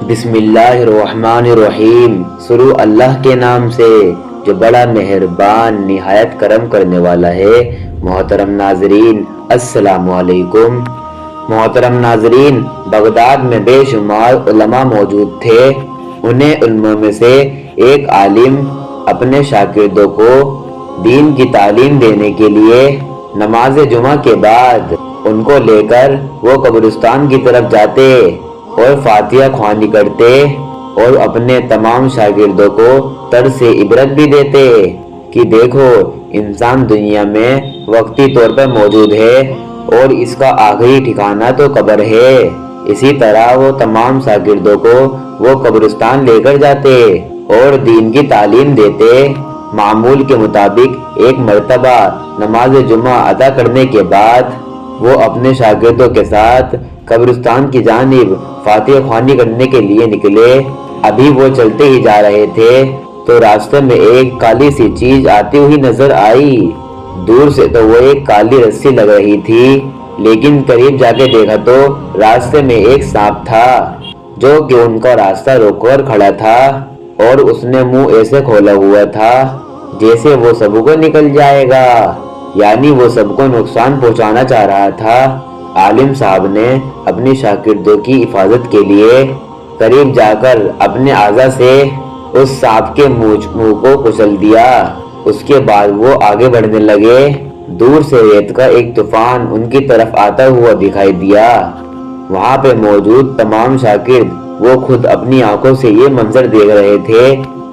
بسم اللہ الرحمن الرحیم، شروع اللہ کے نام سے جو بڑا مہربان نہایت کرم کرنے والا ہے۔ محترم ناظرین السلام علیکم۔ محترم ناظرین، بغداد میں بے شمار علماء موجود تھے۔ انہیں علماء میں سے ایک عالم اپنے شاگردوں کو دین کی تعلیم دینے کے لیے نماز جمعہ کے بعد ان کو لے کر وہ قبرستان کی طرف جاتے اور فاتحہ خوانی کرتے اور اپنے تمام شاگردوں کو طرز عبرت بھی دیتے کہ دیکھو، انسان دنیا میں وقتی طور پر موجود ہے اور اس کا آخری ٹھکانہ تو قبر ہے۔ اسی طرح وہ تمام شاگردوں کو وہ قبرستان لے کر جاتے اور دین کی تعلیم دیتے۔ معمول کے مطابق ایک مرتبہ نماز جمعہ ادا کرنے کے بعد وہ اپنے شاگردوں کے ساتھ قبرستان کی جانب فاتحہ خوانی کرنے کے لیے نکلے۔ ابھی وہ چلتے ہی جا رہے تھے تو راستے میں ایک کالی سی چیز آتی ہوئی نظر آئی۔ دور سے تو وہ ایک کالی رسی لگ رہی تھی، لیکن قریب جا کے دیکھا تو راستے میں ایک سانپ تھا جو کہ ان کا راستہ روک کر کھڑا تھا اور اس نے منہ ایسے کھولا ہوا تھا جیسے وہ سب کو نکل جائے گا، یعنی وہ سب کو نقصان پہنچانا چاہ رہا تھا۔ عالم صاحب نے اپنی شاگردوں کی حفاظت کے لیے قریب جا کر اپنے اعضاء سے اس سانپ کے منہ کو کچل دیا۔ اس کے بعد وہ آگے بڑھنے لگے۔ دور سے ریت کا ایک طوفان ان کی طرف آتا ہوا دکھائی دیا۔ وہاں پہ موجود تمام شاگرد وہ خود اپنی آنکھوں سے یہ منظر دیکھ رہے تھے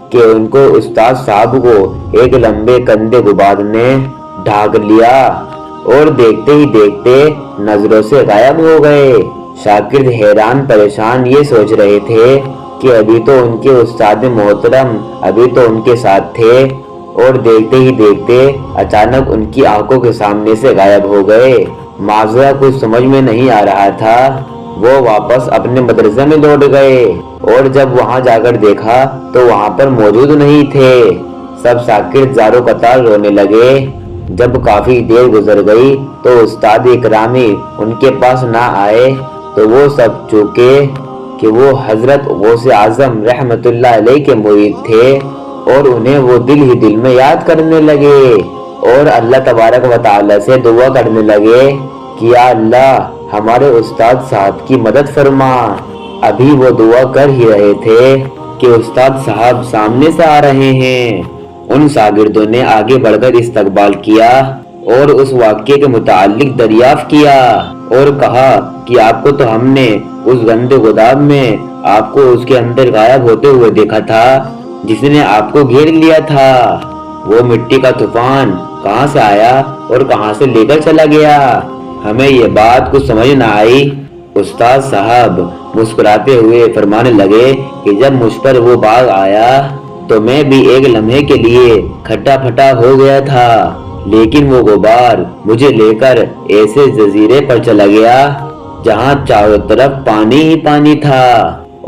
کہ ان کو استاد صاحب کو ایک لمبے کندھے غبار نے ڈھانک لیا اور دیکھتے ہی دیکھتے نظروں سے غائب ہو گئے۔ شاگرد حیران پریشان یہ سوچ رہے تھے کہ ابھی تو ان کے استاد محترم ابھی تو ان کے ساتھ تھے اور دیکھتے ہی دیکھتے اچانک ان کی آنکھوں کے سامنے سے غائب ہو گئے۔ ماجرا کچھ سمجھ میں نہیں آ رہا تھا۔ وہ واپس اپنے مدرسے میں لوٹ گئے اور جب وہاں جا کر دیکھا تو وہاں پر موجود نہیں تھے۔ سب شاگرد زاروں قطار رونے لگے۔ جب کافی دیر گزر گئی تو استاد اکرامی ان کے پاس نہ آئے تو وہ سب چونکہ کہ وہ حضرت غوث اعظم رحمت اللہ علیہ کے مرید تھے اور انہیں وہ دل ہی دل میں یاد کرنے لگے اور اللہ تبارک و تعالی سے دعا کرنے لگے کہ یا اللہ ہمارے استاد صاحب کی مدد فرما۔ ابھی وہ دعا کر ہی رہے تھے کہ استاد صاحب سامنے سے آ رہے ہیں۔ ان شاگردوں نے آگے بڑھ کر استقبال کیا اور اس واقعے کے متعلق دریافت کیا اور کہا کہ آپ کو تو ہم نے اس گندے گودام میں آپ کو اس کے اندر غائب ہوتے ہوئے دیکھا تھا جس نے آپ کو گھیر لیا تھا۔ وہ مٹی کا طوفان کہاں سے آیا اور کہاں سے لے کر چلا گیا؟ ہمیں یہ بات کچھ سمجھ نہ آئی۔ استاد صاحب مسکراتے ہوئے فرمانے لگے کہ جب مجھ پر وہ باغ آیا تو میں بھی ایک لمحے کے لیے کھٹا پھٹا ہو گیا تھا، لیکن وہ غبار مجھے لے کر ایسے جزیرے پر چلا گیا جہاں چاروں طرف پانی ہی پانی تھا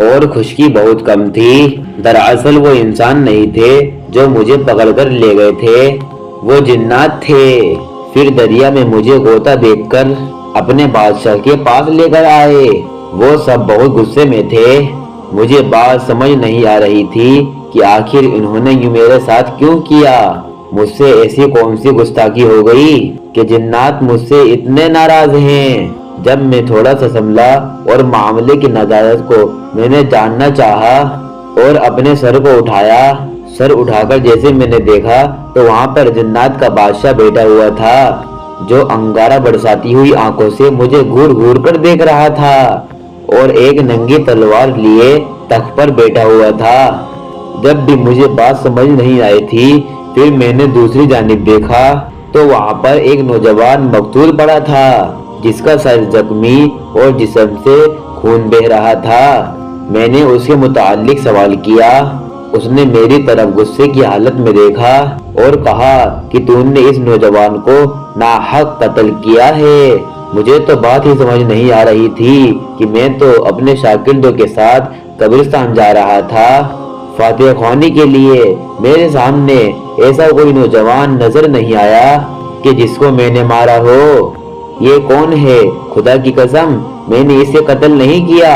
اور خشکی بہت کم تھی۔ دراصل وہ انسان نہیں تھے جو مجھے پکڑ کر لے گئے تھے، وہ جنات تھے۔ پھر دریا میں مجھے غوطہ دیکھ کر اپنے بادشاہ کے پاس لے کر آئے۔ وہ سب بہت غصے میں تھے۔ مجھے بات سمجھ نہیں آ رہی تھی کہ آخر انہوں نے یوں میرے ساتھ کیوں کیا۔ مجھ سے ایسی کون سی گستاخی ہو گئی کہ جنات مجھ سے اتنے ناراض ہیں۔ جب میں تھوڑا سا سنبھلا اور معاملے کی نجاست کو میں نے جاننا چاہا اور اپنے سر کو اٹھایا، سر اٹھا کر جیسے میں نے دیکھا تو وہاں پر جنات کا بادشاہ بیٹھا ہوا تھا جو انگارہ برساتی ہوئی آنکھوں سے مجھے گھور گھور کر دیکھ رہا تھا اور ایک ننگی تلوار لیے تخت پر بیٹھا ہوا تھا۔ جب بھی مجھے بات سمجھ نہیں آئی تھی، پھر میں نے دوسری جانب دیکھا تو وہاں پر ایک نوجوان مقتول پڑا تھا جس کا سر زخمی اور جسم سے خون بہہ رہا تھا۔ میں نے اس کے متعلق سوال کیا۔ اس نے میری طرف غصے کی حالت میں دیکھا اور کہا کہ تو نے اس نوجوان کو ناحق قتل کیا ہے۔ مجھے تو بات ہی سمجھ نہیں آ رہی تھی کہ میں تو اپنے شاگردوں کے ساتھ قبرستان جا رہا تھا فاتحہ خوانی کے لیے۔ میرے سامنے ایسا کوئی نوجوان نظر نہیں آیا کہ جس کو میں نے مارا ہو۔ یہ کون ہے؟ خدا کی قسم میں نے اسے قتل نہیں کیا۔